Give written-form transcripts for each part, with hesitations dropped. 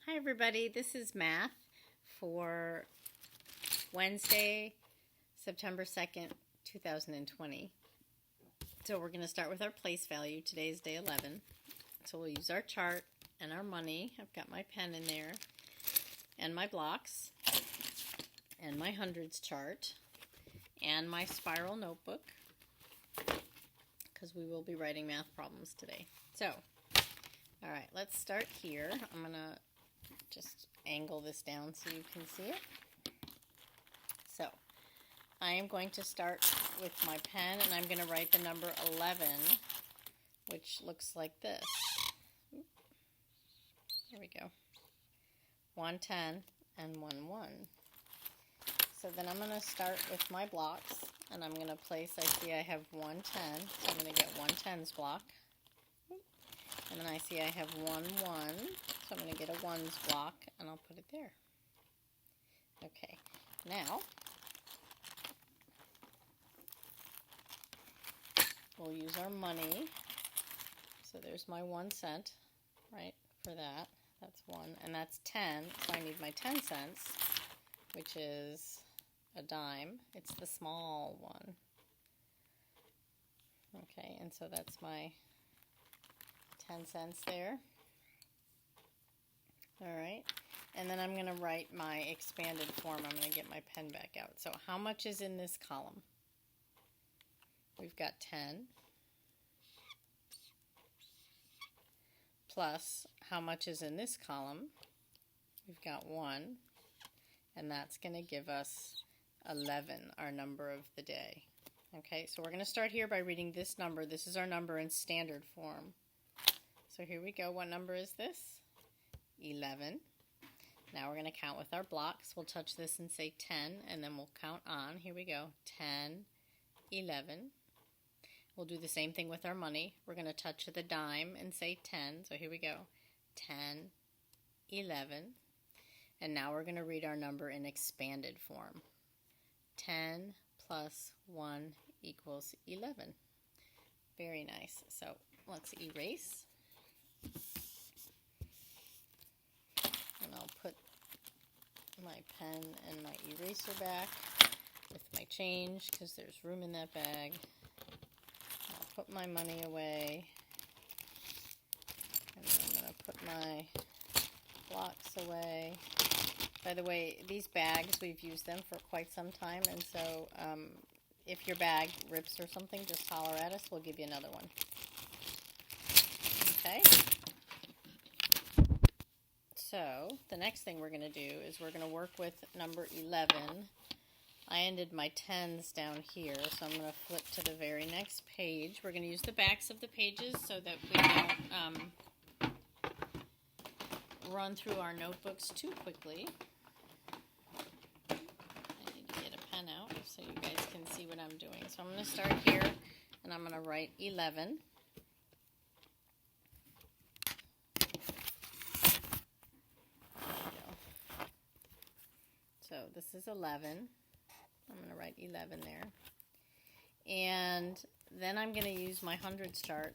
Hi everybody, this is math for Wednesday, September 2nd, 2020. So we're going to start with our place value. Today is day 11. So we'll use our chart and our money. I've got my pen in there and my blocks and my hundreds chart and my spiral notebook because we will be writing math problems today. So, all right, let's start here. I'm going to just angle this down so you can see it. So I am going to start with my pen and I'm going to write the number 11, which looks like this. There we go. 110 and 1 1. So then I'm going to start with my blocks and I'm going to place, I see I have 110, so I'm going to get 110's block. And then I see I have 1 1, so I'm going to get a ones block and I'll put it there. Okay, now we'll use our money. So there's my 1 cent, right, for that. That's 1, and that's 10, so I need my 10 cents, which is a dime. It's the small one. Okay, and so that's my 10 cents there. All right, and then I'm going to write my expanded form. I'm going to get my pen back out. So how much is in this column? We've got 10 plus how much is in this column? We've got 1, and that's going to give us 11, our number of the day. Okay, so we're going to start here by reading this number. This is our number in standard form. So here we go. What number is this? 11. Now we're going to count with our blocks. We'll touch this and say 10, and then we'll count on. Here we go. 10, 11. We'll do the same thing with our money. We're going to touch the dime and say 10. So here we go. 10, 11. And now we're going to read our number in expanded form. 10 plus 1 equals 11. Very nice. So let's erase. And I'll put my pen and my eraser back with my change because there's room in that bag. I'll put my money away. And then I'm going to put my blocks away. By the way, these bags, we've used them for quite some time, and so if your bag rips or something, just holler at us. We'll give you another one. Okay? So the next thing we're going to do is we're going to work with number 11. I ended my 10s down here, so I'm going to flip to the very next page. We're going to use the backs of the pages so that we don't run through our notebooks too quickly. I need to get a pen out so you guys can see what I'm doing. So I'm going to start here, and I'm going to write 11. So this is 11. I'm going to write 11 there. And then I'm going to use my hundreds chart.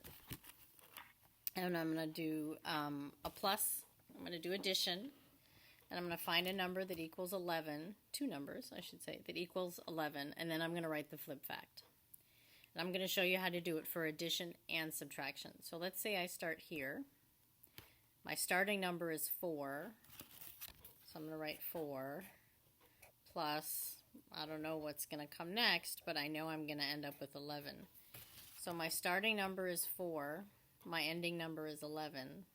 And I'm going to do a plus. I'm going to do addition. And I'm going to find a number that equals 11. Two numbers, I should say, that equals 11. And then I'm going to write the flip fact. And I'm going to show you how to do it for addition and subtraction. So let's say I start here. My starting number is 4. So I'm going to write 4. Plus, I don't know what's going to come next, but I know I'm going to end up with 11. So my starting number is 4. My ending number is 11.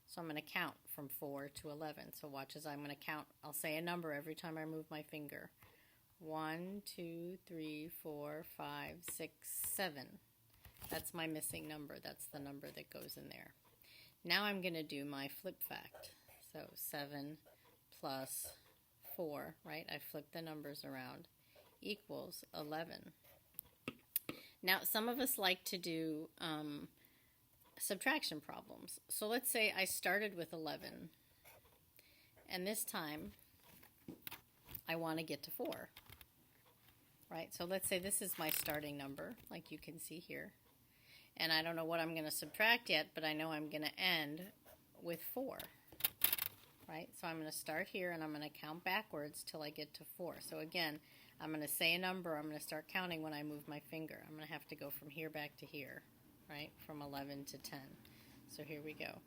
So I'm going to count from 4 to 11. So watch as I'm going to count. I'll say a number every time I move my finger. 1, 2, 3, 4, 5, 6, 7. That's my missing number. That's the number that goes in there. Now I'm going to do my flip fact. So 7 plus 4, right? I flip the numbers around, equals 11. Now, some of us like to do subtraction problems. So let's say I started with 11, and this time I want to get to 4, right? So let's say this is my starting number, like you can see here. And I don't know what I'm going to subtract yet, but I know I'm going to end with 4, So I'm going to start here and I'm going to count backwards till I get to 4. So again, I'm going to say a number. I'm going to start counting when I move my finger. I'm going to have to go from here back to here, right? From 11 to 10. So here we go.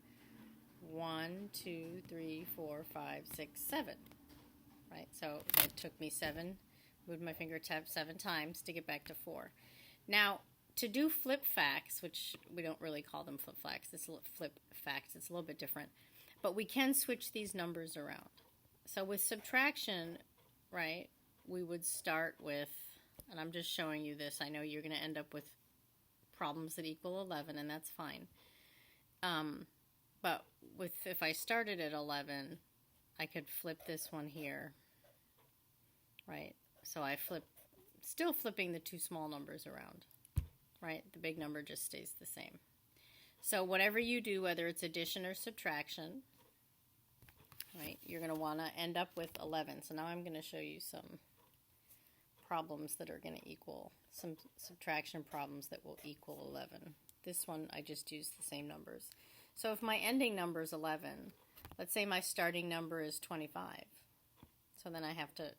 1, 2, 3, 4, 5, 6, 7. Right? So it took me 7, moved my finger 7 times to get back to 4. Now, to do flip facts, which we don't really call them flip facts, it's flip facts, it's a little bit different, but we can switch these numbers around. So with subtraction, right, we would start with, and I'm just showing you this, I know you're going to end up with problems that equal 11, and that's fine. But if I started at 11, I could flip this one here, right? So I still flipping the two small numbers around, right? The big number just stays the same. So whatever you do, whether it's addition or subtraction, right, you're going to want to end up with 11. So now I'm going to show you some problems that are going to equal, some subtraction problems that will equal 11. This one, I just used the same numbers. So if my ending number is 11, let's say my starting number is 25. So then I have to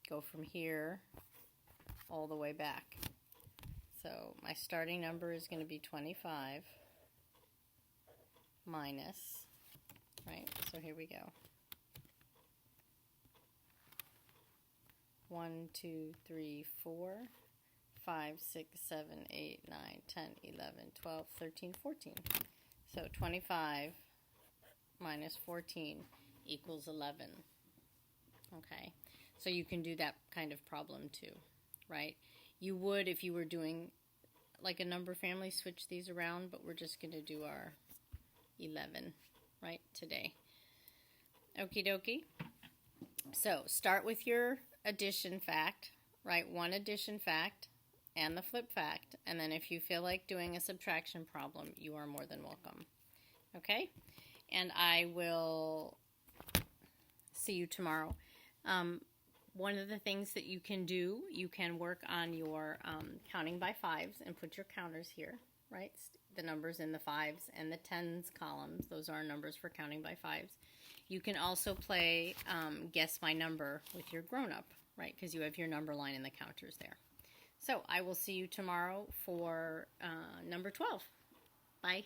go from here all the way back. So my starting number is going to be 25 minus, right? So here we go. 1, 2, 3, 4, 5, 6, 7, 8, 9, 10, 11, 12, 13, 14. So 25 minus 14 equals 11. Okay, so you can do that kind of problem too, right? You would if you were doing like a number family, switch these around, but we're just going to do our 11, right, today. Okie dokie. So start with your addition fact, write one addition fact and the flip fact, and then if you feel like doing a subtraction problem, you are more than welcome. Okay? And I will see you tomorrow. One of the things that you can do, you can work on your counting by fives and put your counters here, right? The numbers in the fives and the tens columns. Those are numbers for counting by fives. You can also play guess my number with your grown-up, right? Because you have your number line and the counters there. So I will see you tomorrow for number 12. Bye.